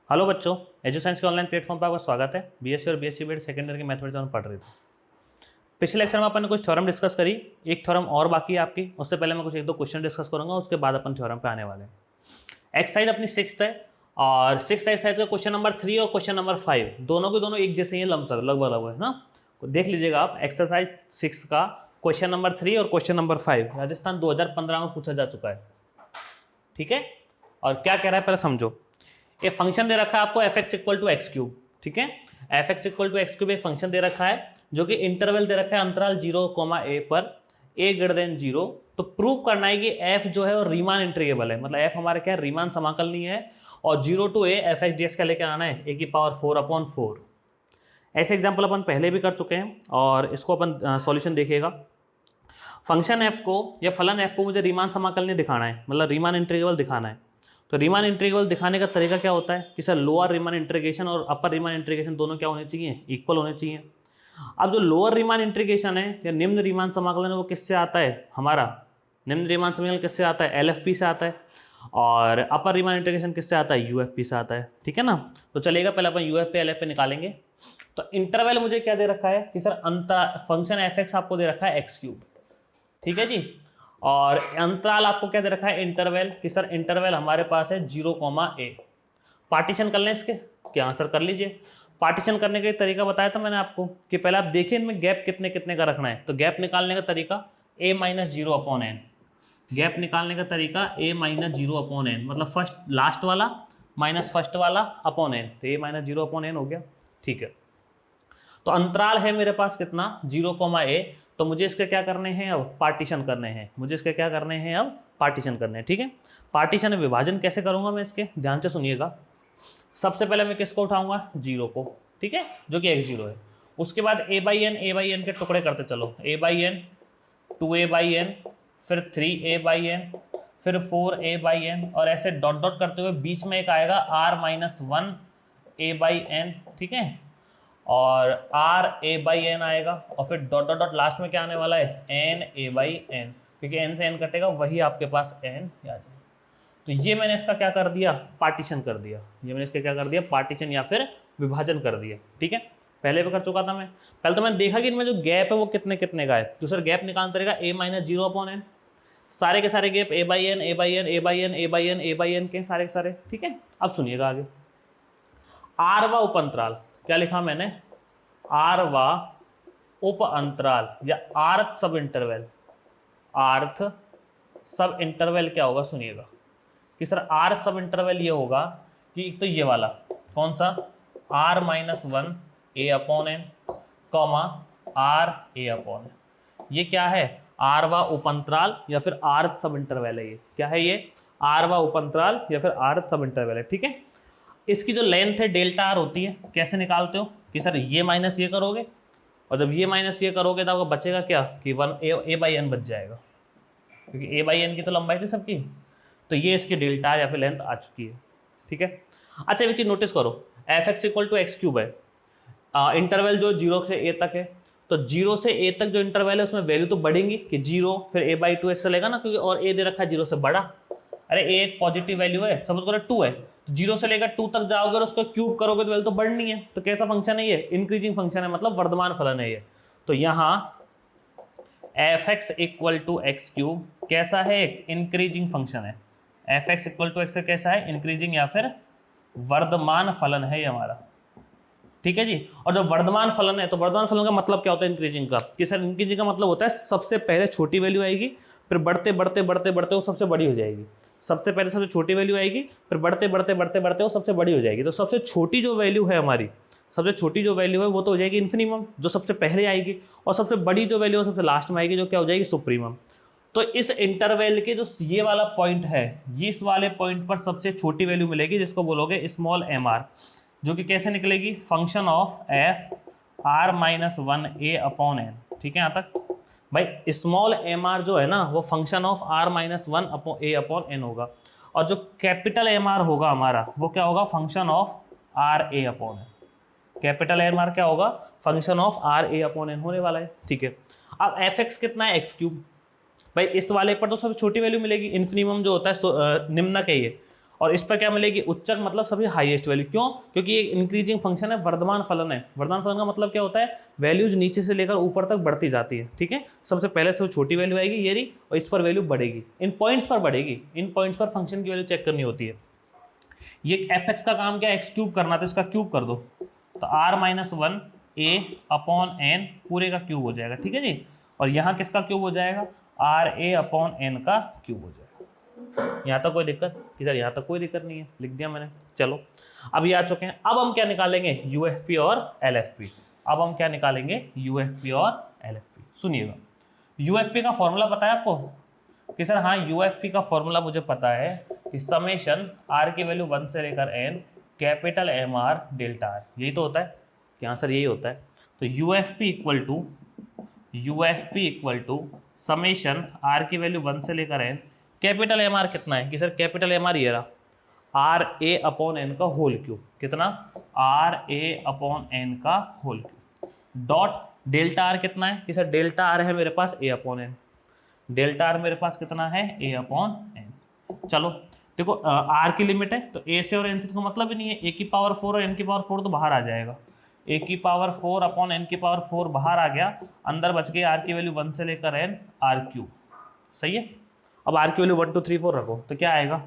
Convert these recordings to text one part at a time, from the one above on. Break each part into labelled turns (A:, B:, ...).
A: Hello बच्चों, edu science के online platform पर आपका स्वागत है। बीएससी और बीएससी बीएड सेकेंड ईयर की मैथमेटिक्स हम पढ़ रहे थे। पिछले लेक्चर में अपन ने कुछ थ्योरम डिस्कस करी, एक थ्योरम और बाकी है आपकी। उससे पहले मैं कुछ एक दो क्वेश्चन डिस्कस करूंगा, उसके बाद अपन थ्योरम पे आने वाले हैं। एक्सरसाइज अपनी 6th है और 6th एक्सरसाइज का क्वेश्चन नंबर 3 और क्वेश्चन नंबर 5 दोनों के दोनों एक जैसे ही लगभग लगभग है ना। देख लीजिएगा आप, एक्सरसाइज 6 का क्वेश्चन नंबर 3 और क्वेश्चन नंबर 5 राजस्थान 2015 में पूछा जा चुका है। ठीक है, और क्या कह रहा है पहले समझो। एक फंक्शन दे रखा है आपको f(x = x³), ठीक है। f(x = x³) एक फंक्शन दे रखा है जो कि इंटरवल दे रखा है अंतराल 0, a पर a>0। तो प्रूव करना है कि f जो है वो रीमान इंटीग्रेबल है, मतलब f हमारे क्या है, रीमान समाकलनीय है। और 0 to a f(x) dx का लेकर आना है a⁴/4। ऐसे एग्जाम्पल अपन पहले भी कर चुके हैं और इसको अपन सॉल्यूशन देखिएगा। फंक्शन f को या फलन f को मुझे रीमान समाकलनीय दिखाना है, मतलब रीमान इंटीग्रेबल दिखाना है। तो रीमान इंटीग्रेबल दिखाने का तरीका क्या होता है कि सर लोअर रीमान इंटीग्रेशन और अपर रीमान इंटीग्रेशन दोनों क्या होने चाहिए, इक्वल होने चाहिए। अब जो लोअर रीमान इंटीग्रेशन है या निम्न रीमान समाकलन है वो किससे आता है, हमारा निम्न रीमान समाकलन किससे आता है, LFP से आता है। और अपर रीमान इंटीग्रेशन किससे आता है, UFP से आता है। ठीक है ना, तो चलेगा पहले अपन UFP LFP निकालेंगे। तो इंटरवल मुझे क्या दे रखा है कि सर फंक्शन f(x) आपको दे रखा है x³, ठीक है जी। और अंतराल आपको क्या दे रखा है, इंटरवल, कि सर इंटरवल हमारे पास है 0, a। पार्टीशन कर लें इसके, क्या आंसर कर लीजिए। पार्टीशन करने का तरीका बताया था मैंने आपको कि पहले आप देखिए इनमें गैप कितने कितने का रखना है। तो गैप निकालने का तरीका a-0/n, गैप निकालने का तरीका a-0/n, मतलब फर्स्ट लास्ट वाला माइनस फर्स्ट वाला अपॉन n, तो a-0/n हो गया। ठीक है, तो अंतराल है मेरे पास कितना, 0, a। तो मुझे इसके क्या करने हैं, अब पार्टीशन करने हैं। मुझे इसके क्या करने हैं, अब पार्टीशन करने हैं। ठीक है, पार्टीशन विभाजन कैसे करूंगा मैं इसके, ध्यान से सुनिएगा। सबसे पहले मैं किसको उठाऊंगा, 0 को, ठीक है, जो कि x0 है। उसके बाद a/n के टुकड़े करते चलो, a/n, 2a/n, फिर 3a/n, फिर 4a/n, और ऐसे डॉट डॉट करते हुए बीच में एक आएगा r-1a/n, ठीक है, और r/a/n आएगा, और फिर डॉट डॉट डॉट लास्ट में क्या आने वाला है, n/a/n, क्योंकि n से n कटेगा वही आपके पास n आ जाएगा। तो ये मैंने इसका क्या कर दिया, पार्टीशन कर दिया। ये मैंने इसका क्या कर दिया, पार्टीशन या फिर विभाजन कर दिया। ठीक है, पहले भी कर चुका था मैं। पहले तो मैंने देखा कि इनमें जो गैप है वो कितने कितने का है। दूसरा गैप निकालना तरीका a-0/n, सारे के सारे gap a/n a/n a/n a/n a/n के सारे के सारे। ठीक है, अब सुनिएगा आगे। r व उपअंतराल, क्या लिखा मैंने, r व उप अंतराल या आर्थ सब इंटरवल। आर्थ सब इंटरवल क्या होगा, सुनिएगा कि सर आर सब इंटरवल ये होगा कि एक तो ये वाला कौन सा, r-1 a/n, कॉमा r/a/n। ये क्या है, r व उपअंतराल या फिर आर्थ सब इंटरवल है। ये क्या है, ये r व उपअंतराल या फिर आर्थ सब इंटरवल है। ठीक है, इसकी जो लेंथ है डेल्टा r होती है, कैसे निकालते हो कि सर ये माइनस ये करोगे, और जब ये माइनस ये करोगे तो आपको बचेगा क्या कि 1a/n बच जाएगा, क्योंकि a/n की तो लंबाई थी सबकी। तो ये इसकी डेल्टा या फिर लेंथ आ चुकी है। ठीक है, अच्छा एक चीज नोटिस करो, f(x = x³ है, इंटरवल जो 0 से a तक है। तो 0 से a तक जो इंटरवल है उसमें वैल्यू तो बढ़ेंगी कि 0 फिर a/2 ऐसे लेगा ना, क्योंकि और a दे रखा है 0 से बड़ा। अरे a एक पॉजिटिव वैल्यू है, सपोज करो 2 है, तो 0 से लेकर 2 तक जाओगे और उसको क्यूब करोगे तो वैल्यू तो बढ़नी है। तो कैसा फंक्शन है ये, इंक्रीजिंग फंक्शन है, मतलब वर्धमान फलन है ये। तो यहाँ f(x = x³ कैसा है, इंक्रीजिंग फंक्शन है। f(x = x) कैसा है, इंक्रीजिंग या फिर वर्धमान फलन है ये हमारा। ठीक है जी, और जब वर्धमान फलन है तो वर्धमान फलन का मतलब क्या होता है इंक्रीजिंग का, कि सर इंक्रीजिंग का मतलब होता है सबसे पहले छोटी वैल्यू आएगी, फिर बढ़ते बढ़ते बढ़ते बढ़ते वो सबसे बड़ी हो जाएगी। सबसे पहले सबसे छोटी वैल्यू आएगी, फिर बढ़ते बढ़ते बढ़ते बढ़ते वो सबसे बड़ी हो जाएगी। तो सबसे छोटी जो वैल्यू है हमारी, सबसे छोटी जो वैल्यू है वो तो हो जाएगी इन्फिनिमम, जो सबसे पहले आएगी, और सबसे बड़ी जो वैल्यू है सबसे लास्ट में आएगी, जो क्या हो जाएगी, सुप्रीमम। तो इस इंटरवल के जो ये वाला पॉइंट है, ये इस वाले पॉइंट पर सबसे छोटी वैल्यू मिलेगी, जिसको बोलोगे स्मॉल mr, जो कि कैसे निकलेगी, फंक्शन ऑफ f r-1a/n। ठीक है, यहाँ तक भाई स्मॉल mr जो है ना वो फंक्शन ऑफ r-1a/n होगा, और जो कैपिटल mr होगा हमारा वो क्या होगा, function of r/a/n। Capital mr क्या होगा, फंक्शन ऑफ r/a/n होने वाला है। ठीक है, अब f(x) कितना है, x³ भाई इस वाले पर तो सबसे छोटी वैल्यू मिलेगी, इन्फिनिमम जो होता है निम्नक है ये, और इस पर क्या मिलेगी, उच्चक मतलब सभी हाईएस्ट वैल्यू। क्यों? क्योंकि ये इंक्रीजिंग फंक्शन है, वर्धमान फलन है। वर्धमान फलन का मतलब क्या होता है, वैल्यूज नीचे से लेकर ऊपर तक बढ़ती जाती है। ठीक है, सबसे पहले से छोटी वैल्यू आएगी ये रही, और इस पर वैल्यू बढ़ेगी, इन पॉइंट्स पर बढ़ेगी, इन पॉइंट्स पर फंक्शन की वैल्यू चेक करनी होती है। ये एफ एक्स का काम क्या है, एक्स क्यूब करना, तो इसका क्यूब कर दो, तो r माइनस वन ए अपॉन एन पूरे का क्यूब हो जाएगा। ठीक है जी, और यहाँ किसका क्यूब हो जाएगा, आर ए अपॉन एन का क्यूब हो जाएगा। यहाँ तक कोई दिक्कत कि सर, यहाँ तक कोई दिक्कत नहीं है, लिख दिया मैंने। चलो अब ये आ चुके हैं, अब हम क्या निकालेंगे, यूएफपी और एलएफपी। अब हम क्या निकालेंगे, यूएफपी और एलएफपी। सुनिएगा, यूएफपी का फॉर्मूला पता है आपको कि सर, हाँ यूएफपी का फॉर्मूला मुझे पता है कि समेशन आर की वैल्यू 1 से लेकर n capital M r delta r, यही तो होता है कि हाँ सर यही होता है। तो UFP equal to summation r की वैल्यू 1 से लेकर एन, कैपिटल एम आर कितना है कि सर, कैपिटल एम आर ये रहा, आर ए अपॉन एन का होल क्यूब, कितना, आर ए अपॉन एन का whole cube, dot delta r कितना है कि सर, डेल्टा आर है मेरे पास a upon n, delta r मेरे पास कितना है, ए अपॉन एन। चलो देखो, आर की लिमिट है तो ए से और एन से तो मतलब ही नहीं है, ए की पावर 4 और एन की पावर 4 तो बाहर आ जाएगा, ए की पावर 4 अपॉन एन की पावर 4 बाहर आ गया, अंदर बच गई आर की वैल्यू 1 से लेकर एन आर क्यूब। सही है, अब आर की वैल्यू 1 2 3 4 रखो तो क्या आएगा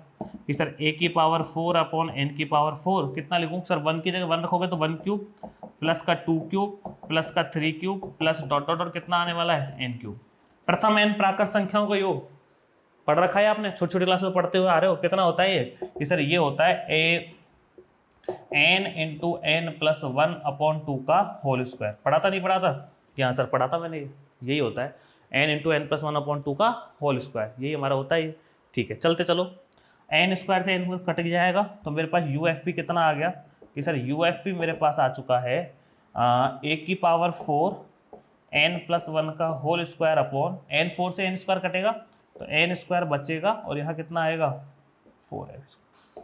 A: कि सर, ए की पावर 4 अपॉन एन की पावर 4 कितना लिखूँ सर, 1 की जगह 1 रखोगे तो 1 क्यूब प्लस का 2 क्यूब प्लस का 3 cube plus dot dot dot कितना आने वाला है, एन क्यूब। प्रथम एन प्राकृत संख्याओं का योग पढ़ रखा है आपने, छोटी छोटी क्लास में पढ़ते हुए आ रहे हो। कितना होता है ये कि सर, ये होता है a n into n plus 1 upon 2 का होल स्क्वायर। पढ़ा था नहीं पढ़ा था, कि हाँ सर पढ़ा था मैंने, यही होता है n into n plus 1 upon 2 का होल स्क्वायर, यही हमारा होता है। ठीक है, चलते चलो, एन स्क्वायर से एन कट जाएगा तो मेरे पास यू एफ पी कितना आ गया कि सर, यू एफ पी मेरे पास आ चुका है ए की पावर 4 एन प्लस 1 का होल स्क्वायर अपॉन एन, 4 से एन स्क्वायर कटेगा तो एन स्क्वायर बचेगा, और यहाँ कितना आएगा, 4 है।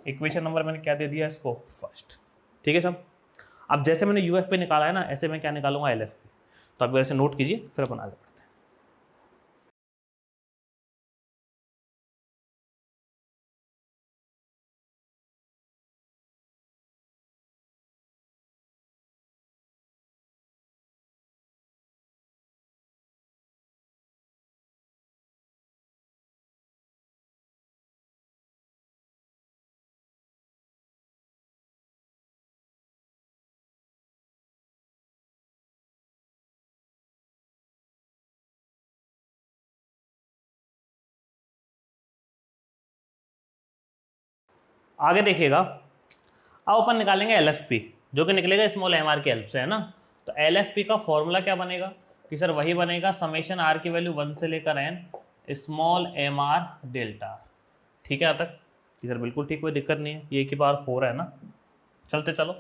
A: इक्वेशन नंबर मैंने क्या दे दिया इसको, फर्स्ट। ठीक है सब, अब जैसे मैंने यू एफ पी निकाला है ना, ऐसे मैं क्या निकालूंगा, एल एफ पी। तो आप ऐसे नोट कीजिए, फिर अपन आगे बढ़ते हैं। आगे देखिएगा, अब अपन निकालेंगे एल एफ पी, जो कि निकलेगा स्मॉल एम आर की हेल्प से, है ना। तो एल एफ पी का फॉर्मूला क्या बनेगा कि सर, वही बनेगा समेशन आर की वैल्यू 1 से लेकर n small m r delta. ठीक है यहाँ तक कि सर, बिल्कुल ठीक, कोई दिक्कत नहीं है, ये की पावर 4 है ना। चलते चलो,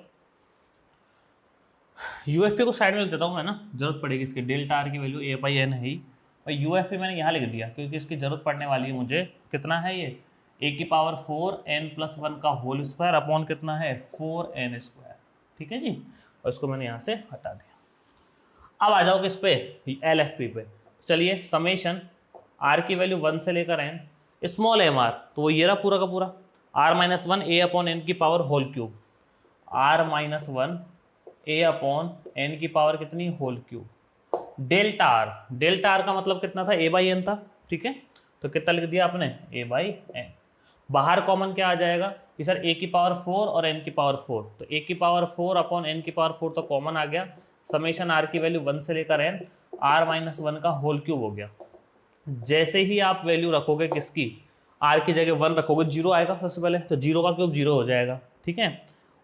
A: यू एफ पी को साइड में लिख देता हूँ मैं ना, जरूरत पड़ेगी इसकी, डेल्टा आर की वैल्यू ए बाई एन है ही, और यू एफ पी मैंने यहाँ लिख दिया क्योंकि इसकी जरूरत पड़ने वाली है मुझे। कितना है ये, ए की पावर 4 एन प्लस 1 का होल स्क्वायर अपॉन कितना है, 4 एन स्क्वायर। ठीक है जी, और इसको मैंने यहाँ से हटा दिया। अब आ जाओ किस पे, एल एफ पी पे। चलिए, समेशन आर की वैल्यू 1 से लेकर एन स्मॉल एम आर, तो वो ये रहा पूरा का पूरा, r minus 1 a upon n की power whole cube, r minus 1 a upon n की पावर कितनी, होल क्यूब, डेल्टा आर का मतलब कितना था, ए बाई एन था। ठीक है, तो कितना लिख दिया आपने, ए बाई एन। बाहर कॉमन क्या आ जाएगा कि सर, ए की पावर 4 और एन की पावर 4, तो ए की पावर 4 अपॉन एन की पावर 4 तो कॉमन आ गया, समेशन आर की वैल्यू 1 से लेकर एन आर माइनस 1 का होल क्यूब हो गया। जैसे ही आप वैल्यू रखोगे किसकी, आर की जगह 1 रखोगे, 0 आएगा सबसे पहले, तो 0 का क्यूब 0 हो जाएगा। ठीक है,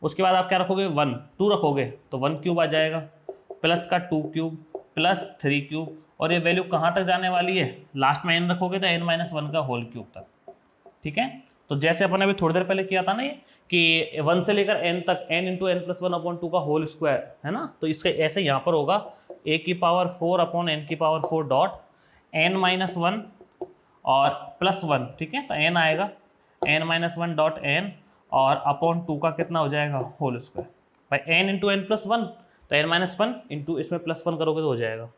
A: उसके बाद आप क्या रखोगे, 1 2 रखोगे तो 1 क्यूब आ जाएगा, प्लस का 2 क्यूब प्लस 3 क्यूब, और ये वैल्यू कहाँ तक जाने वाली है, लास्ट में n रखोगे तो n माइनस 1 का होल क्यूब तक। ठीक है, तो जैसे अपन अभी थोड़ी देर पहले किया था ना ये, कि 1 से लेकर n तक n into n plus 1 upon 2 का होल स्क्वायर, है ना। तो इसके ऐसे यहाँ पर होगा, a की पावर 4 अपॉन एन की पावर 4 डॉट n माइनस 1 और प्लस 1। ठीक है, तो n आएगा, n माइनस 1 डॉट n और अपॉन 2 का कितना हो जाएगा, होल स्क्वायर, भाई n इंटू एन प्लस 1, तो n माइनस 1 इंटू इसमें प्लस 1 करोगे तो हो जाएगा,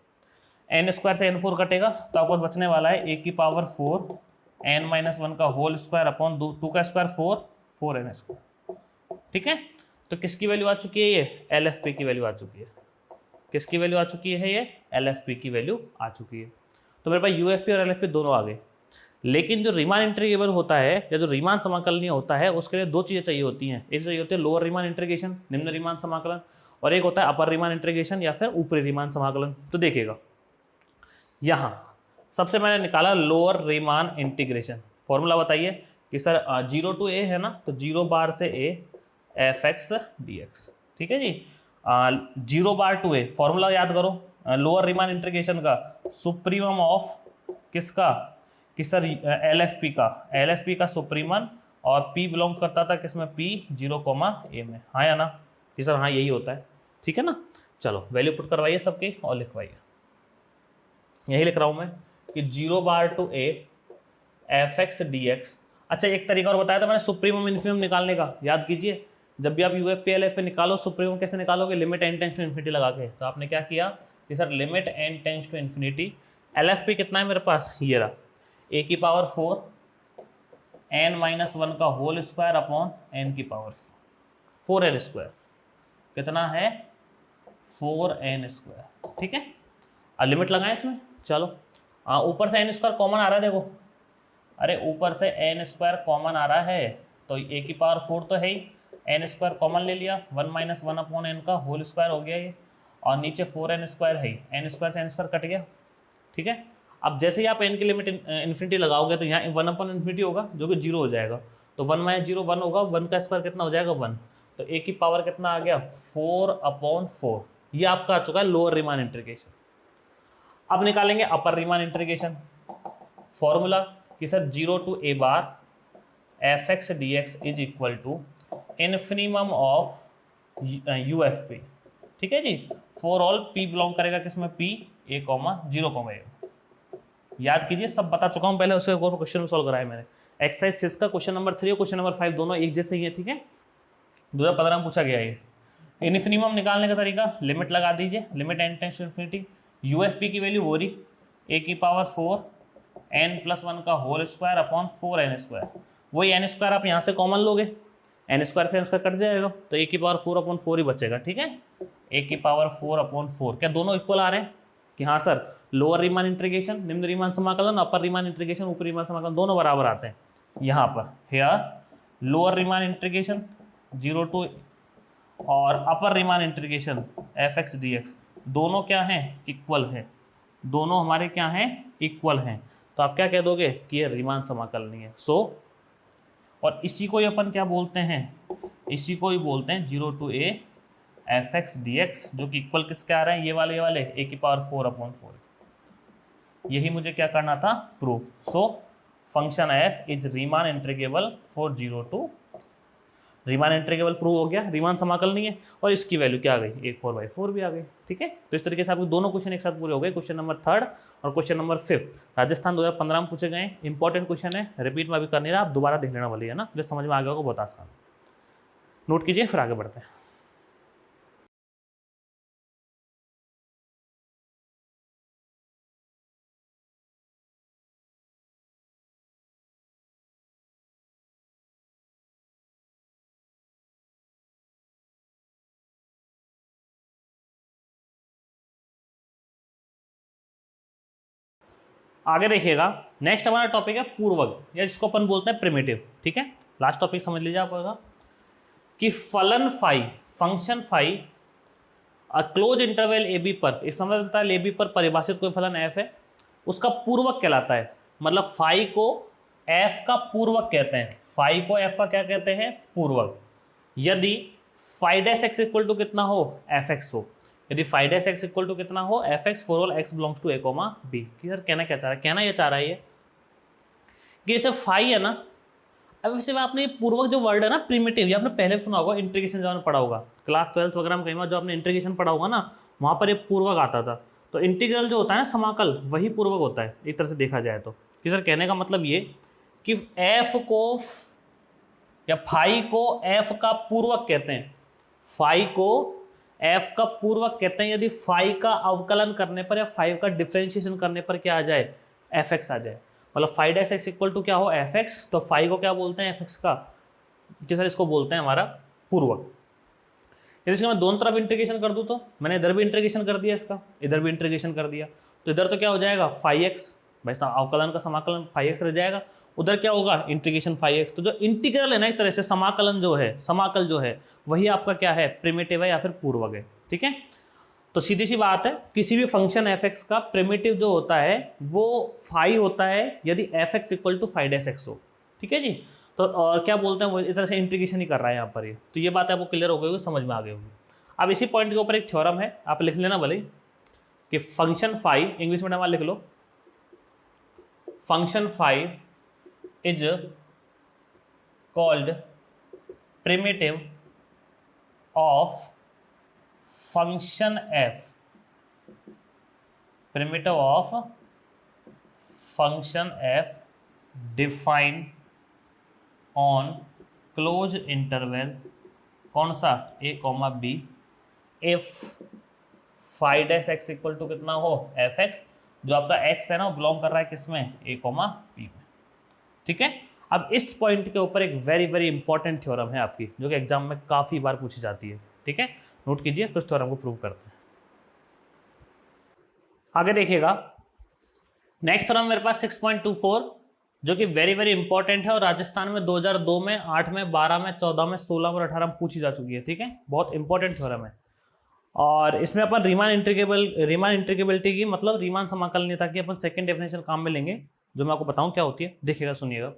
A: n स्क्वायर से n4 कटेगा तो आपको बचने वाला है a की पावर 4 n माइनस 1 का होल स्क्वायर अपॉन 2 का स्क्वायर 4 4n²। ठीक है, तो किसकी वैल्यू आ चुकी है, ये LFP की वैल्यू आ चुकी है। किसकी वैल्यू आ चुकी है, ये LFP की वैल्यू आ चुकी है। तो मेरे पास UFP और LFP दोनों आ गए। लेकिन जो रीमान इंटीग्रेबल होता है या जो रीमान समाकलनीय होता है उसके लिए दो चीज़ें चाहिए होती हैं। एक चाहिए होती है लोअर रीमान इंटीग्रेशन, निम्न रीमान समाकलन, और एक होता है अपर रीमान इंटीग्रेशन या फिर ऊपरी रीमान समाकलन। तो देखिएगा यहाँ सबसे मैंने निकाला लोअर रीमान इंटीग्रेशन। फॉर्मूला बताइए कि सर 0 to a है ना, तो 0 बार से a fx dx। ठीक है जी, 0 बार टू a फॉर्मूला याद करो लोअर रीमान इंटीग्रेशन का, सुप्रीमम ऑफ किसका, कि सर LFP का सुप्रीमन, और P बिलोंग करता था किसमें, P 0, a में। हाँ या ना कि सर हाँ यही होता है। ठीक है ना, चलो वैल्यू पुट करवाइए सबकी और लिखवाइए। यही लिख रहा हूँ मैं कि 0 बार टू a fx dx। अच्छा एक तरीका और बताया था मैंने सुप्रीमम इन्फिनिमम निकालने का, याद कीजिए। जब भी आप UFP LFP निकालो सुप्रीमम कैसे निकालोगे, limit n tends to infinity लगा के। तो आपने क्या किया कि sir limit n tends to infinity, LFP कितना है मेरे पास, ये रहा a की पावर 4 n-1 का होल स्क्वायर अपॉन n की पावर 4n²। कितना है, 4n²। ठीक है, अब लिमिट लगाएं इसमें। चलो ऊपर से n² कॉमन आ रहा है, देखो अरे ऊपर से n² कॉमन आ रहा है, तो a की पावर 4 तो है ही, n² कॉमन ले लिया, 1 - 1 अपॉन n का होल स्क्वायर हो गया ये, और नीचे 4n² है ही, n² से n² कट गया। ठीक है, अब जैसे ही आप n की लिमिट इन्फिनिटी लगाओगे तो यहाँ 1/∞ होगा जो कि 0 हो जाएगा, तो 1 - 0 1 होगा, 1 का स्क्वायर कितना हो जाएगा 1, तो a की पावर कितना आ गया 4/4। ये आपका आ चुका है लोअर रीमान इंटीग्रेशन। अब निकालेंगे अपर रीमान इंटीग्रेशन। फॉर्मूला कि sir 0 to a bar fx dx is equal to infimum of UFP। ठीक है जी, फॉर ऑल p बिलोंग करेगा किसमें, P a, 0, a। याद कीजिए, सब बता चुका हूँ पहले, उसके क्वेश्चन सॉल्व कराया मैंने। एक्सरसाइज 6 का क्वेश्चन नंबर 3 और क्वेश्चन नंबर 5 दोनों एक जैसे ही है। ठीक है, 2015 में पूछा गया है। इन्फिनिमम निकालने का तरीका, लिमिट लगा दीजिए, limit n tends to infinity, UFP की वैल्यू हो रही a की पावर 4 n+1 का होल स्क्वायर अपॉन 4n²। वही n² आप यहाँ से कॉमन लोगे, n² से n² कट जाएगा, तो a की पावर 4/4 ही बचेगा। ठीक है, a की पावर 4/4। क्या दोनों इक्वल आ रहे हैं कि हाँ सर लोअर रीमान इंटीग्रेशन, निम्न रीमान समाकलन, अपर रीमान इंटीग्रेशन, ऊपरी रीमान समाकलन दोनों बराबर आते हैं। यहाँ पर here lower Riemann integration 0 to, और upper Riemann integration fx dx दोनों क्या हैं, इक्वल हैं। दोनों हमारे क्या हैं, इक्वल हैं। तो आप क्या कह दोगे कि ये रीमान समाकलनीय है। सो और इसी को ही अपन क्या बोलते हैं, इसी को ही बोलते हैं 0 to a fx dx, जो कि इक्वल किसके आ रहे हैं, ये वाले a की पावर 4/4। यही मुझे क्या करना था, proof. So function f is Riemann integrable for 0 to, Riemann integrable prove हो गया, रीमान समाकल नहीं है, और इसकी वैल्यू क्या आ गई, 4/4 भी आ गई। ठीक है, तो इस तरीके से आपके दोनों क्वेश्चन एक साथ पूरे हो गए। क्वेश्चन नंबर 3 और क्वेश्चन नंबर 5 राजस्थान 2015 में पूछे गए, इंपॉर्टेंट क्वेश्चन है, रिपीट में अभी कर नहीं रहा, आप दोबारा देख लेना वाली है ना, जो समझ में आ गया होगा, बहुत आसान। नोट कीजिए, फिर आगे बढ़ते हैं। आगे देखिएगा, नेक्स्ट हमारा टॉपिक है पूर्वक, या जिसको अपन बोलते हैं प्रिमिटिव। ठीक है, लास्ट टॉपिक समझ लीजिए आप कि फलन phi, function phi close interval a b पर, एक समझ आता है ए बी पर परिभाषित कोई फलन f है, उसका पूर्वक कहलाता है। मतलब फाई को f का पूर्वक कहते हैं, फाई को f का क्या कहते हैं, पूर्वक। यदि phi dash x equal to कितना हो, fx हो, यदि phi dash x equal to कितना हो, fx for all x belongs to a, b। कि सर कहना क्या चाह रहा है, कहना ये चाह रहा है ये कि जैसे फाई है ना, अब वैसे आपने पूर्वक जो वर्ड है ना प्रिमिटिव, ये आपने पहले सुना होगा, इंटीग्रेशन जब पढ़ा होगा क्लास 12 वगैरह में, कहीं बार जो आपने इंटीग्रेशन पढ़ा होगा ना, वहाँ पर एक पूर्वक आता था। तो इंटीग्रल जो होता है ना, समाकल, वही पूर्वक होता है एक तरह से देखा जाए तो। कि सर कहने का मतलब ये कि f को या फाई को f का पूर्वक कहते हैं, फाई को f का पूर्वक कहते हैं यदि फाई का अवकलन करने पर या फाई का डिफरेंशिएशन करने पर क्या आ जाए, fx आ जाए। मतलब phi dash x equal to क्या हो, fx, तो फाई को क्या बोलते हैं, fx का कि सर इसको बोलते हैं हमारा पूर्वक। यदि इसका मैं दोनों तरफ इंटीग्रेशन कर दूं तो मैंने इधर भी इंटीग्रेशन कर दिया, इसका इधर भी इंटीग्रेशन कर दिया, तो इधर तो क्या हो जाएगा 5x, भाई अवकलन का समाकलन 5x रह जाएगा, उधर क्या होगा इंटीग्रेशन 5x। तो जो इंटीग्रल है ना, एक तरह से समाकलन जो है, समाकल जो है वही आपका क्या है, प्रिमिटिव है या फिर पूर्वक है। ठीक है, तो सीधी सी बात है, किसी भी फंक्शन f(x) का प्रिमिटिव जो होता है वो 5 होता है यदि f(x) इक्वल टू 5' हो। ठीक है जी, तो और क्या बोलते हैं वो इस तरह से इंटीग्रेशन ही कर रहा है यहाँ पर ये। तो ये बात आपको क्लियर हो गई होगी, समझ में आ गई होगी। अब इसी पॉइंट के ऊपर एक थ्योरम है, आप लिख लेना भले कि फंक्शन 5, इंग्लिश में नाम लिख लो, function 5 is called primitive of function f, primitive of function f defined on close interval, कौन सा a, b, if 5' equal to कितना हो f(x), जो आपका x है ना वो बिलोंग कर रहा है किसमें, a, b में। ठीक है, अब इस पॉइंट के ऊपर एक वेरी वेरी इंपॉर्टेंट थ्योरम है आपकी, जो कि एग्जाम में काफी बार पूछी जाती है। ठीक है, नोट कीजिए, फिर थ्योरम को प्रूव करते हैं। आगे देखिएगा, नेक्स्ट थ्योरम मेरे पास 6.24, जो कि वेरी वेरी इंपॉर्टेंट है और राजस्थान में 2002 में, 8 में, 12 में, 14 में, 16 में और 18 में पूछी जा चुकी है। ठीक है, बहुत इंपॉर्टेंट थ्योरम है। और इसमें अपन रीमान इंटीग्रेबिलिटी की मतलब रीमान समाकलनीयता की अपन सेकंड डेफिनेशन काम में लेंगे, जो मैं आपको बताऊं क्या होती है। देखिएगा, सुनिएगा,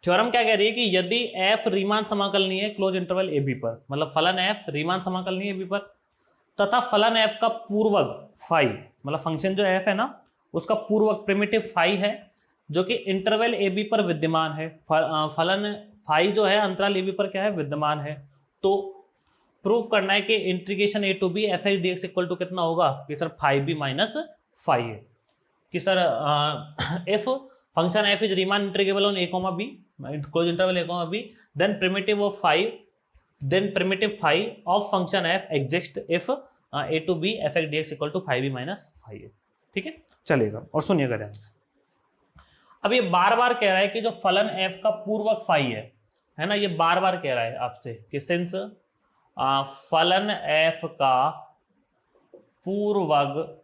A: थ्योरम क्या कह रही है कि यदि f रीमान समाकलनीय है क्लोज इंटरवल a b पर, मतलब फलन f रीमान समाकलनीय है b पर, तथा फलन f का पूर्वक फाई, मतलब फंक्शन जो f है ना उसका पूर्वक प्रिमिटिव फाई है, जो कि इंटरवल a b पर विद्यमान है। फलन फाई जो है अंतराल a b पर क्या है, विद्यमान है। तो प्रूव करना है कि integration a to b f(x) dx equal to कितना होगा, कि sir phi b minus phi है, कि sir if function f is Riemann integrable on a, b, close interval a, b, then primitive of phi, then primitive phi of function f exists if a to b f(x) dx equal to phi b minus phi a। ठीक है, चलेगा, और सुनिएगा ध्यान से। अब ये बार बार कह रहा है कि जो फलन f का पूर्वक फाई है ना, ये बार बार कह रहा है आपसे कि सिंस फलन f का पूर्वक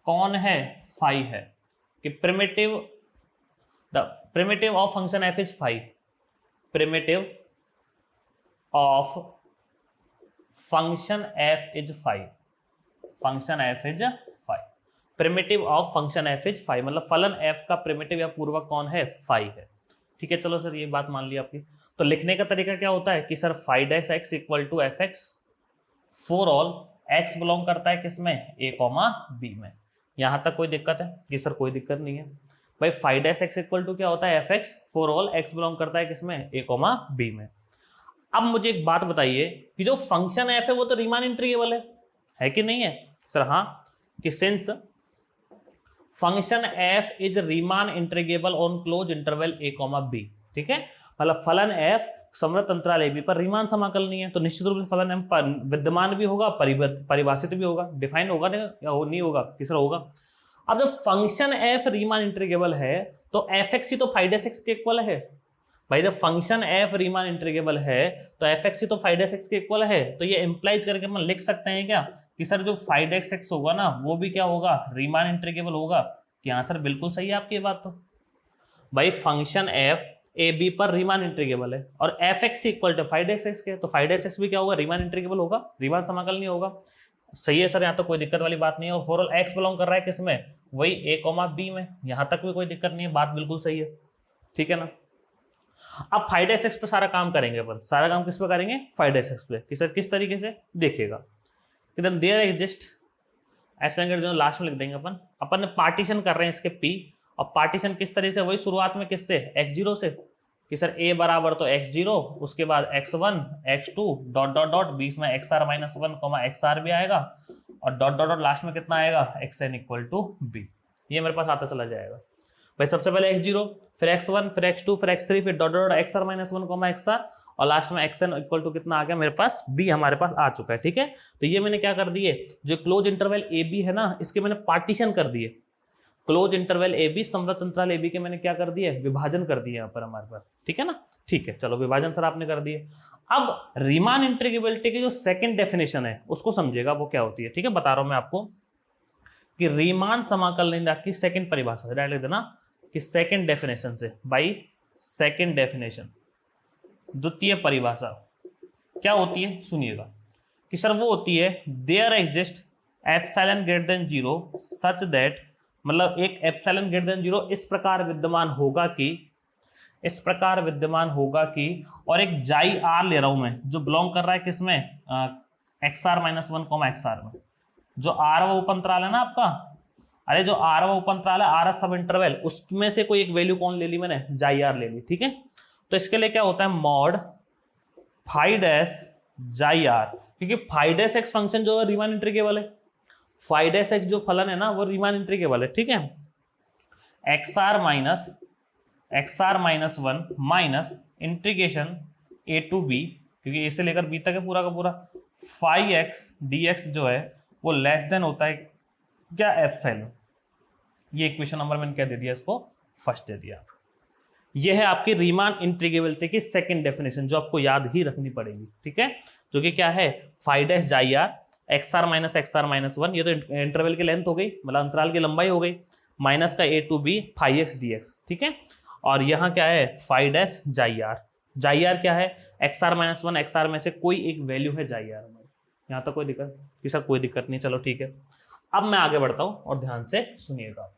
A: कौन है, फाई है, कि primitive the primitive of function f is 5, primitive of function f is 5, function f is 5, primitive of function f is 5, मतलब फलन f का प्रिमिटिव या पूर्वक कौन है, 5 है। ठीक है, चलो सर ये बात मान ली आपकी। तो लिखने का तरीका क्या होता है कि sir 5' equal to f(x) for all x belong करता है किसमें, a, b में। यहां तक कोई दिक्कत है कि सर कोई दिक्कत नहीं है भाई। 5' इक्वल टू क्या होता है, f(x) for all x belong करता है किसमें, a, b में। अब मुझे एक बात बताइए कि जो फंक्शन f है वो तो रीमान इंटीग्रेबल है कि नहीं है सर? हाँ, कि since function f is Riemann integrable on close interval a, b। ठीक है, मतलब फलन f समवर्त अंतराल a b पर रीमान समाकलनीय है, तो निश्चित रूप से फलन f विद्यमान भी होगा, परिभाषित भी होगा, डिफाइंड होगा नहीं होगा, किस तरह होगा। अब जब फंक्शन f रीमान इंटीग्रेबल है तो f(x) ही तो 5' के इक्वल है भाई। जब फंक्शन f रीमान इंटीग्रेबल है तो f(x) ही तो 5' के इक्वल है। तो ये इंप्लाइज करके हम लिख सकते हैं क्या कि सर जो 5x होगा ना वो भी क्या होगा, रीमान इंटीग्रेबल होगा। कि हाँ सर बिल्कुल सही है आपकी ये बात। तो भाई फंक्शन f a b पर रीमान इंटीग्रेबल है और f(x) इक्वल टू 5x के, तो 5x भी क्या होगा, रीमान इंटीग्रेबल होगा, रीमान समाकल नहीं होगा। सही है सर, यहाँ तो कोई दिक्कत वाली बात नहीं है। और फॉर ऑल x बिलोंग कर रहा है किसमें, वही a, b में। यहाँ तक भी कोई दिक्कत नहीं है, बात बिल्कुल सही है। ठीक है ना। अब 5x पे सारा काम करेंगे अपन, सारा काम किस पे करेंगे, 5x पे। कि सर किस तरीके से, देखिएगा कि देन देयर एग्जिस्ट, ऐसा जो लास्ट में लिख देंगे अपन ने पार्टीशन कर रहे हैं इसके p, और पार्टीशन किस तरीके से, वही शुरुआत में किससे, x0 से, कि सर a बराबर तो x0, उसके बाद x1 x2 dot dot dot, बीच में xr-1 xr भी आएगा, और डॉट डॉट डॉट लास्ट में कितना आएगा, xn इक्वल टू b। ये मेरे पास आता चला जाएगा भाई। सबसे पहले x0, फिर x1, फिर x2, फिर x3, फिर डॉट डॉट xr-1 xr, और लास्ट में xn इक्वल टू कितना आ गया मेरे पास, b हमारे पास आ चुका है। ठीक है, तो ये मैंने क्या कर दिए, जो क्लोज इंटरवल a b है ना, इसके मैंने पार्टीशन कर दिए। क्लोज इंटरवल ए बी, समवर्त अंतराल ए बी के मैंने क्या कर दिया, विभाजन कर दिया यहाँ पर हमारे पास, ठीक है ना। ठीक है, चलो विभाजन सर आपने कर दिए। अब रीमान इंटीग्रेबिलिटी की जो सेकंड डेफिनेशन है उसको समझिएगा, वो क्या होती है, ठीक है। बता रहा हूं मैं आपको कि रीमान समाकलनीयता की सेकंड परिभाषा, डायरेक्ट लिख देना कि सेकंड डेफिनेशन से, बाई सेकंड डेफिनेशन, द्वितीय परिभाषा क्या होती है, सुनिएगा कि सर वो होती है there exist epsilon greater than 0 such that, मतलब एक एप्सिलॉन ग्रेटर देन 0 इस प्रकार विद्यमान होगा कि, इस प्रकार विद्यमान होगा कि, और एक जाई आर ले रहा हूं मैं जो बिलोंग कर रहा है किसमें, XR - 1 XR में, जो आरवा उपअंतराल है ना आपका, अरे जो आरवा उपअंतराल है आर सब इंटरवल, उसमें से कोई एक वैल्यू कौन ले ली मैंने, जाई आर ले ली, ठीक है। तो इसके लिए क्या होता है, मॉड फाई डैश जाई आर, क्योंकि फाई डैश एक्स फंक्शन जो है रीमान इंटीग्रेबल है, फाई डैश एक्स जो फलन है ना वो रीमान इंटीग्रेबल है, ठीक है। XR - 1 minus integration a to b, क्योंकि a से लेकर b तक है पूरा का पूरा, फाई एक्स dx जो है वो लेस देन होता है क्या, एप्सिलॉन। ये इक्वेशन नंबर मैंने क्या दे दिया इसको, फर्स्ट दे दिया। ये है आपकी रीमान इंटीग्रेबिलिटी की सेकंड डेफिनेशन जो आपको याद ही रखनी पड़ेगी, ठीक है, जो कि क्या है, फाई डैश जाई आर XR - XR - 1, ये तो इंटरवल की लेंथ हो गई, मतलब अंतराल की लंबाई हो गई, माइनस का a to b phi x dx, ठीक है। और यहाँ क्या है, फाई डैश जाई आर, जाई आर क्या है, XR - 1 XR में से कोई एक वैल्यू है जाई आर में। यहाँ तक कोई दिक्कत कि सर कोई दिक्कत नहीं, चलो ठीक है। अब मैं आगे बढ़ता हूं और ध्यान से सुनिएगा।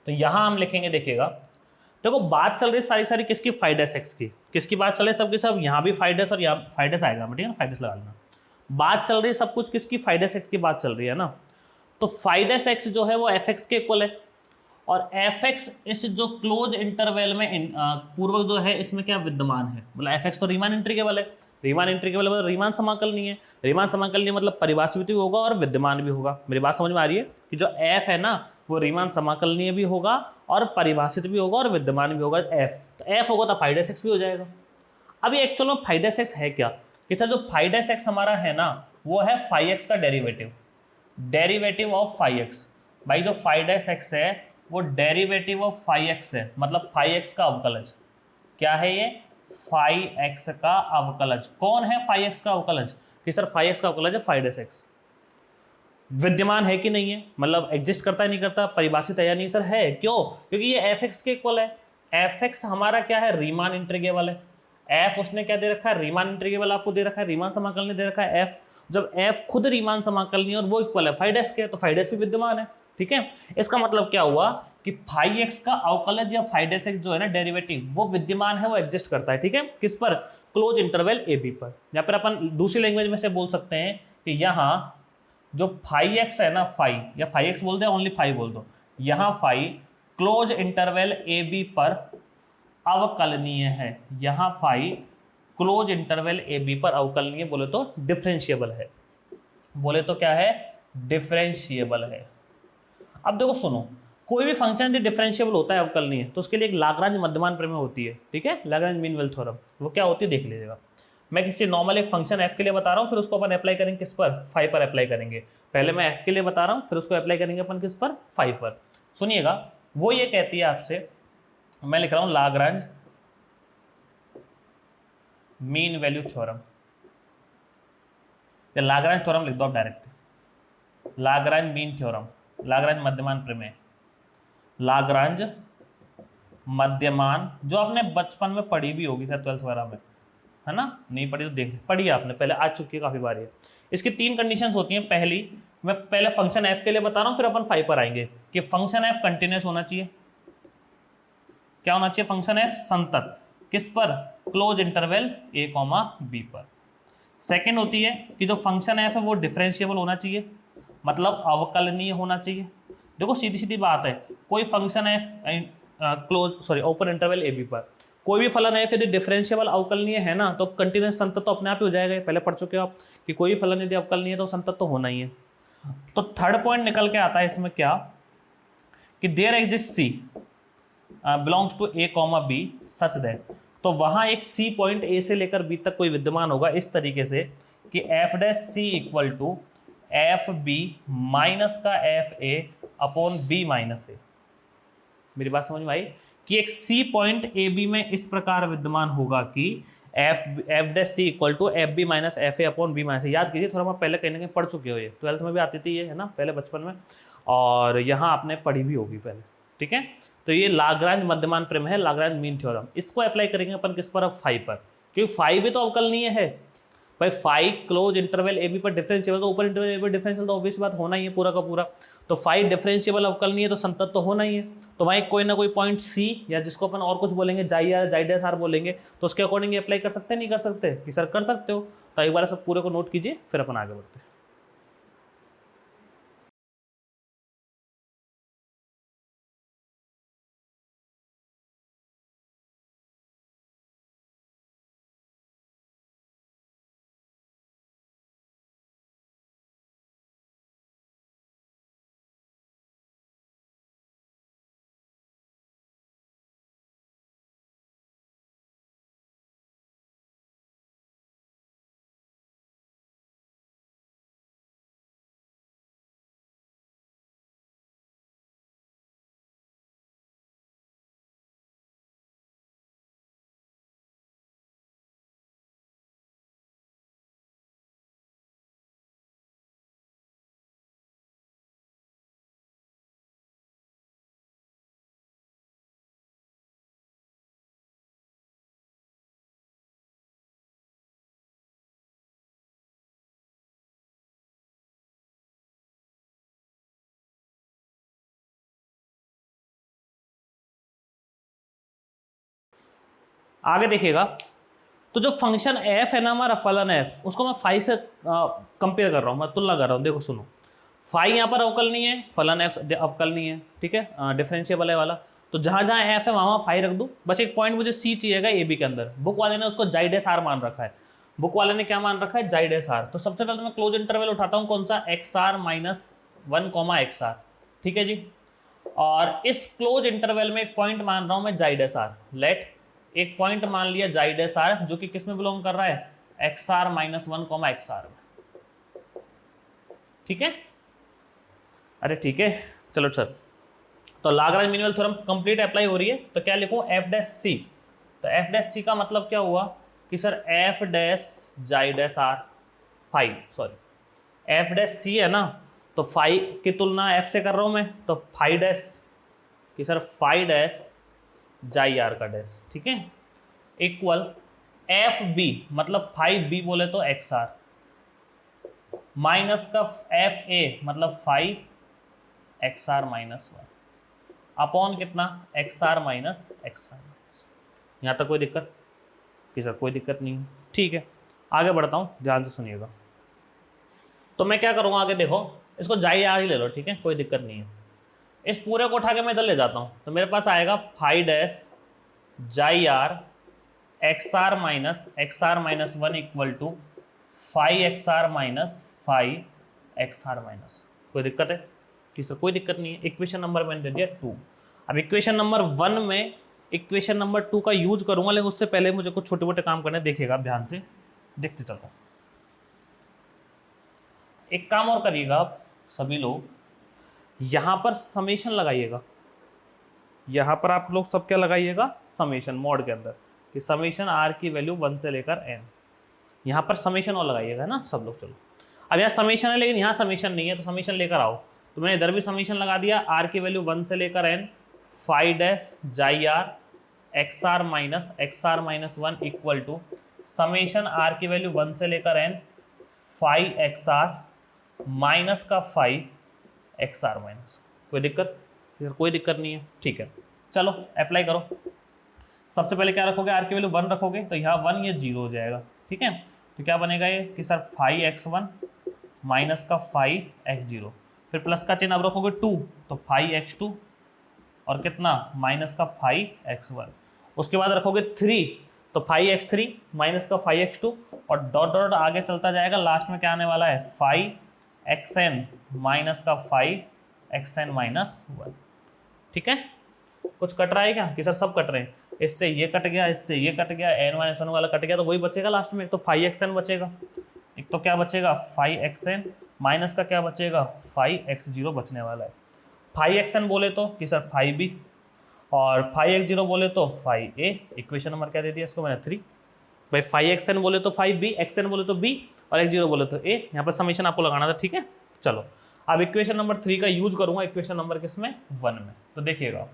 A: तो यहां हम लिखेंगे, देखिएगा, देखो बात चल रही सारी सारी किसकी, फाई डैश एक्स की, किसकी बात चल रही सबके सब, यहाँ भी फाई डैश और यहाँ फाई डैश आएगा, ठीक है ना, फाई डैश लगा लेना। बात चल रही है सब कुछ किसकी, फाई डैश एक्स की बात चल रही है ना। तो फाई डैश एक्स जो है वो एफ एक्स के इक्वल है, और एफ एक्स इस जो क्लोज इंटरवल में पूर्वक जो है इसमें क्या विद्यमान है, मतलब एफ एक्स तो रीमान इंटीग्रेबल है, रीमान इंटीग्रेबल मतलब रीमान समाकलनीय है, रीमान समाकलनीय मतलब परिभाषित भी होगा और विद्यमान भी होगा। मेरी बात समझ में आ रही है कि जो एफ है ना वो रीमान समाकलनीय भी होगा और परिभाषित भी होगा और विद्यमान भी होगा, एफ तो एफ होगा तो फाई डैश एक्स भी हो जाएगा। अभी एक्चुअल में फाई डैश एक्स है क्या, कि सर जो फाई डैश एक्स हमारा है ना वो है फाई एक्स का derivative, derivative of phi x. भाई जो फाई डैश एक्स है वो डेरिवेटिव ऑफ फाई एक्स है, मतलब फाई एक्स का अवकलज। क्या है ये, फाई एक्स का अवकलज। कौन है फाई एक्स का अवकलज, कि सर फाई एक्स का अवकलज है फाई डैश एक्स। विद्यमान है कि नहीं है, मतलब एग्जिस्ट करता है नहीं करता, परिभाषित है या नहीं, सर है। क्यों, क्योंकि ये एफ एक्स के इक्वल है। एफ एक्स हमारा क्या है, रीमान इंटीग्रेबल है। एफ उसने क्या दे रखा है, रीमान इंटीग्रेबल आपको दे रखा है, रीमान समाकलनीय दे रखा है एफ। जब एफ खुद रीमान समाकलनीय और वो इक्वल है फाई डैश के, तो फाई डैश भी विद्यमान है, ठीक है। इसका मतलब क्या हुआ कि फाई एक्स का अवकलज या फाई डैश एक्स जो है ना डेरिवेटिव वो विद्यमान है, वो एग्जिस्ट करता है, ठीक है। किस पर, क्लोज इंटरवल ए बी पर। या फिर अपन दूसरी लैंग्वेज में से बोल सकते हैं कि यहाँ जो फाई एक्स है ना, फाई या फाई एक्स बोल दे, ओनली फाई बोल दो, यहाँ phi close interval a b पर अवकलनीय है, यहाँ phi close interval a b पर अवकलनीय, बोले तो डिफरेंशिएबल है, बोले तो क्या है, डिफरेंशिएबल है। अब देखो सुनो, कोई भी फंक्शन यदि डिफरेंशिएबल होता है अवकलनीय तो उसके लिए एक लाग्रांज मध्यमान प्रमेय होती है, ठीक है, लाग्रांज मीन वैल्यू थ्योरम। वो क्या होती है देख लीजिएगा। मैं किसी नॉर्मल एक फंक्शन f के लिए बता रहा हूँ, फिर उसको अपन अप्लाई करेंगे किस पर, फाई पर अप्लाई करेंगे। पहले मैं f के लिए बता रहा हूँ, फिर उसको अप्लाई करेंगे अपन किस पर, फाई पर। सुनिएगा, वो ये कहती है आपसे, मैं लिख रहा हूँ लाग्रांज मीन वैल्यू थ्योरम, या लाग्रांज थ्योरम लिख दो आप direct, Lagrange mean theorem, Lagrange मध्यमान प्रमेय, लाग्रांज मध्यमान, जो आपने बचपन में पढ़ी भी होगी सर 12th वगैरह में, है ना, नहीं पढ़ी तो देख पढ़ी आपने पहले, आ चुकी है काफी बार ये। इसकी तीन कंडीशंस होती हैं। पहली, मैं पहले फंक्शन एफ के लिए बता रहा हूँ, फिर अपन फाई पर आएंगे कि फंक्शन एफ कंटिन्यूस होना चाहिए। क्या होना चाहिए, फंक्शन एफ संतत, किस पर, क्लोज इंटरवल ए कॉमा बी पर। सेकेंड होती है कि जो फंक्शन एफ है वो डिफरेंशिएबल होना चाहिए, मतलब अवकलनीय होना चाहिए। देखो सीधी सीधी बात है, कोई function f close open interval a b पर कोई भी फलन एफ यदि डिफरेंशिएबल अवकलनीय है ना तो कंटिन्यूस संतत तो अपने आप ही हो जाएगा। पहले पढ़ चुके हो आप कि कोई भी फलन यदि अवकलनीय है तो संतत तो होना ही है। तो थर्ड पॉइंट निकल के आता है इसमें क्या, कि there exist c belongs to a comma b such that, तो वहां एक सी पॉइंट ए से लेकर बी तक कोई विद्यमान होगा इस तरीके से कि f dash c equal to f b minus का f a upon b minus a. मेरी बात समझ में आई कि एक सी पॉइंट ए बी में इस प्रकार विद्यमान होगा कि f dash c equal to f b minus f a upon b minus a. याद कीजिए, थोड़ा बहुत पहले कहीं ना कहीं पढ़ चुके हो, ये 12th में भी आती थी ये, है ना, पहले बचपन में, और यहाँ आपने पढ़ी भी होगी पहले, ठीक है। तो ये लाग्रांज मध्यमान प्रमेय है, लाग्रांज मीन थ्योरम। इसको अप्लाई करेंगे अपन किस पर, अब फाई पर, क्योंकि फाई भी तो अवकलनीय है भाई। Phi close interval a b पर डिफरेंशिएबल, तो ऊपर इंटरवल ए बी डिफरेंशियल, तो ऑब्वियस बात होना ही है पूरा का पूरा। तो फाई डिफरेंशिएबल अवकलनीय, तो संतत तो होना ही है। तो वहीं कोई ना कोई पॉइंट सी, या जिसको अपन और कुछ बोलेंगे जाई आर जाई डैश आर बोलेंगे, तो उसके अकॉर्डिंग अप्लाई कर सकते हैं, नहीं कर सकते कि सर कर सकते हो। तो एक बार सब पूरे को नोट कीजिए, फिर अपन आगे बढ़ते हैं। आगे देखिएगा, तो जो फंक्शन एफ है ना हमारा, फलन एफ, उसको मैं फाई से कंपेयर कर रहा हूँ, मैं तुलना कर रहा हूँ। देखो सुनो, फाई यहाँ पर अवकलनीय है, फलन एफ अवकलनीय है, ठीक है, डिफरेंशिएबल है वाला। तो जहाँ जहाँ एफ है वहाँ फाई रख दूँ। बस एक पॉइंट मुझे सी चाहिएगा ए बी के अंदर। बुक वाले ने उसको जाई डैश आर मान रखा है, बुक वाले ने क्या मान रखा है, जाई डैश आर। तो सबसे पहले तो मैं क्लोज इंटरवल उठाता हूँ, कौन सा, x r minus 1 comma x r, ठीक है जी। और इस क्लोज इंटरवल में एक पॉइंट मान रहा हूँ मैं जाई डैश आर। लेट एक पॉइंट मान लिया जाई डैश आर, जो कि किस में बिलोंग कर रहा है, x r minus 1 comma x r में, ठीक है। अरे ठीक है, चलो सर। तो Lagrange minimal theorem complete apply हो रही है, तो क्या लिखूं, एफ डैश सी। तो एफ डैश सी का मतलब क्या हुआ कि सर एफ डैश जाई dash r phi, sorry f dash c है ना, तो फाई की तुलना एफ से कर रहा हूं मैं, तो फाई डैश कि सर फाई डैश जाई आर का डैश, ठीक है, इक्वल एफ बी, मतलब फाई बी बोले तो एक्स आर, माइनस का एफ ए मतलब phi x r minus 1 upon कितना, x r minus x r. यहाँ तक कोई दिक्कत कि सर कोई दिक्कत नहीं है, ठीक है। आगे बढ़ता हूँ, ध्यान से सुनिएगा। तो मैं क्या करूँगा आगे, देखो इसको जाई आर ही ले लो, ठीक है, कोई दिक्कत नहीं है। इस पूरे को उठा के मैं इधर ले जाता हूँ, तो मेरे पास आएगा फाई डैश जाई r x r minus 1 equal to phi x r minus phi x r minus. कोई दिक्कत है कि सर कोई दिक्कत नहीं है। इक्वेशन नंबर मैंने दे दिया 2। अब इक्वेशन नंबर 1 में इक्वेशन नंबर 2 का यूज करूंगा, लेकिन उससे पहले मुझे कुछ छोटे मोटे काम करने, देखिएगा ध्यान से, देखते चलो। एक काम और करिएगा आप सभी लोग, यहाँ पर समेशन लगाइएगा, यहाँ पर आप लोग सब क्या लगाइएगा, समेशन मोड के अंदर, कि समेशन आर की वैल्यू 1 से लेकर n, यहाँ पर समेशन और लगाइएगा ना सब लोग। चलो अब यहाँ समेशन है, लेकिन यहाँ समेशन नहीं है, तो समेशन लेकर आओ। तो मैंने इधर भी समेशन लगा दिया, आर की वैल्यू 1 से लेकर n, फाई डैश जाई r x r minus 1 equal to summation r की वैल्यू 1 से लेकर n, phi x r minus का फाई एक्स आर माइनस। कोई दिक्कत, कोई दिक्कत नहीं है, ठीक है। चलो अप्लाई करो। सबसे पहले क्या रखोगे, आर की वैल्यू 1 रखोगे, तो यहाँ 1 ये 0 हो जाएगा, ठीक है। तो क्या बनेगा ये कि सर फाई एक्स 1 माइनस का फाई एक्स 0, फिर प्लस का चिन्ह अब रखोगे 2, तो फाई एक्स 2 और कितना माइनस का फाई एक्स 1। उसके बाद रखोगे 3, तो फाई एक्स 3 माइनस का फाई एक्स 2, और डॉट डॉट आगे चलता जाएगा, लास्ट में क्या आने वाला है, फाई एक्स एन माइनस का फाई एक्स एन माइनस 1, ठीक है। कुछ कट रहा है क्या कि सर सब कट रहे हैं, इससे ये कट गया, इससे ये कट गया, एन माइनस 1 वाला कट गया, तो वही बचेगा लास्ट में, एक तो फाई एक्स एन बचेगा, एक तो क्या बचेगा फाई एक्स एन माइनस का क्या बचेगा 5x0 बचने वाला है। 5xn बोले तो कि सर 5b, और 5x0 बोले तो 5a। इक्वेशन नंबर क्या दे दिया इसको मैंने 3। भाई 5xn बोले तो 5b, xn बोले तो b और x0 बोले तो a। यहाँ पर समीशन आपको लगाना था, ठीक है। चलो अब इक्वेशन नंबर 3 का यूज करूंगा इक्वेशन नंबर किसमें 1 में। तो देखिएगा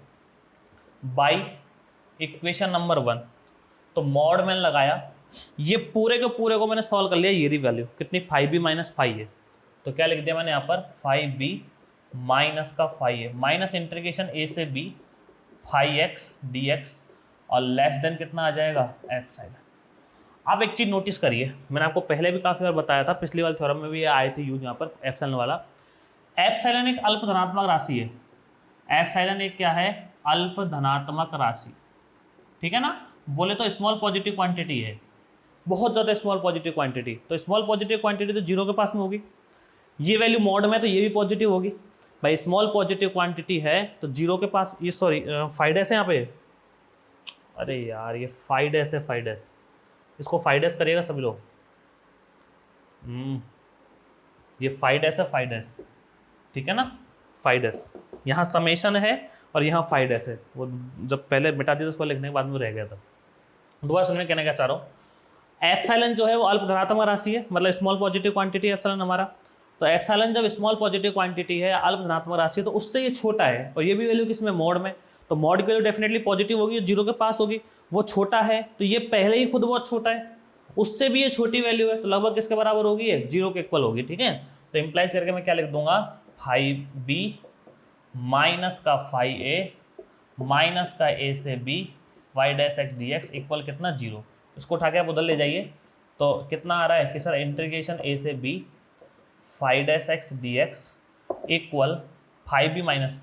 A: बाई इक्वेशन नंबर 1, तो मॉड मैंने लगाया, ये पूरे के पूरे को मैंने सॉल्व कर लिया, ये रही वैल्यू कितनी 5b माइनस 5a। तो क्या लिख दिया मैंने यहाँ पर 5b माइनस का 5a माइनस इंटीग्रेशन a से b 5x dx और लेस देन कितना आ जाएगा एप्सिलॉन। आप एक चीज़ नोटिस करिए, मैंने आपको पहले भी काफ़ी बार बताया था, पिछली वाले थ्योरम में भी ये आए थे यूज यहाँ पर एप्सिलॉन वाला। एप्सिलॉन एक अल्प धनात्मक राशि है। एप्सिलॉन एक क्या है, अल्प धनात्मक राशि, ठीक है ना। बोले तो स्मॉल पॉजिटिव क्वांटिटी है, बहुत ज़्यादा स्मॉल पॉजिटिव क्वांटिटी। तो स्मॉल पॉजिटिव क्वांटिटी तो जीरो के पास में होगी, ये वैल्यू मॉड में तो ये भी पॉजिटिव होगी। भाई स्मॉल पॉजिटिव क्वांटिटी है तो जीरो के पास, ये सॉरी 5 है यहाँ पे, अरे यार ये 5 है 5, इसको 5 करिएगा सभी लोग। ये 5 है 5, ठीक है ना। 5 यहाँ समेशन है और यहाँ 5 है, वो जब पहले मिटा दिया तो उसको लिखने के बाद में रह गया था। दोबारा सुनने कहने क्या चाह रहा हूँ, एप्सिलॉन जो है वो अल्प धनात्मक राशि है, मतलब स्मॉल पॉजिटिव क्वांटिटी है एप्सिलॉन हमारा। तो एप्सिलॉन जब स्मॉल पॉजिटिव क्वांटिटी है, अल्प धनात्मक राशि, तो उससे ये छोटा है, और ये भी वैल्यू किसमें मॉड में, तो मॉड की वैल्यू डेफिनेटली पॉजिटिव होगी, जीरो के पास होगी, वो छोटा है, तो ये पहले ही खुद बहुत छोटा है, उससे भी ये छोटी वैल्यू है, तो लगभग किसके बराबर होगी, ये जीरो के इक्वल होगी, ठीक है। तो इंप्लाइज करके मैं क्या लिख दूंगा 5b माइनस का 5a माइनस का a से b 5x dx इक्वल कितना 0। इसको उठा के आप उधर ले जाइए, तो कितना आ रहा है कि सर इंटीग्रेशन a से b 5x dx equal 5b minus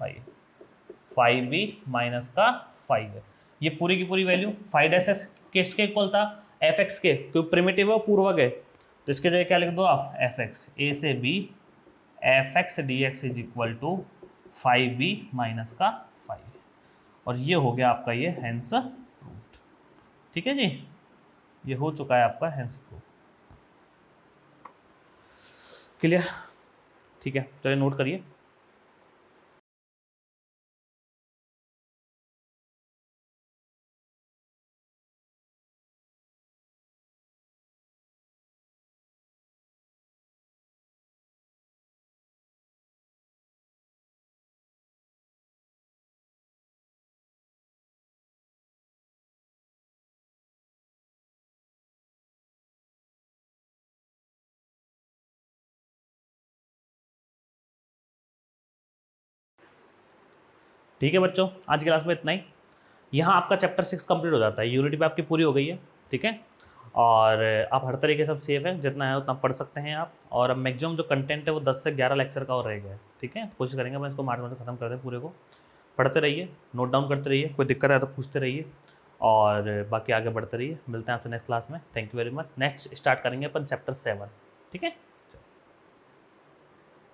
A: 5b minus का 5 है। ये पूरी की पूरी वैल्यू 5x किसके इक्वल था, fx के, क्योंकि प्रिमिटिव है पूर्वक है, तो इसके जगह क्या लिख दो आप fx, a से b fx dx is equal to 5b minus का 5, और ये हो गया आपका ये हेंस प्रूव्ड, ठीक है जी, ये हो चुका है आपका हेंस प्रूव्ड। क्लियर, ठीक है, चलिए नोट करिए। ठीक है बच्चों, आज की क्लास में इतना ही। यहाँ आपका चैप्टर 6 कंप्लीट हो जाता है, यूनिटी पे आपकी पूरी हो गई है, ठीक है। और आप हर तरीके से सेफ है, जितना है उतना पढ़ सकते हैं आप। और अब मैक्सिमम जो कंटेंट है वो 10 से 11 लेक्चर का और रह गया है, ठीक है। कोशिश करेंगे मैं इसको मार्च में ख़त्म कर दें पूरे को। पढ़ते रहिए, नोट डाउन करते रहिए, कोई दिक्कत है तो पूछते रहिए, और बाकी आगे बढ़ते रहिए। मिलते हैं आपसे नेक्स्ट क्लास में। Thank you very much. Next start करेंगे अपन चैप्टर 7, ठीक है।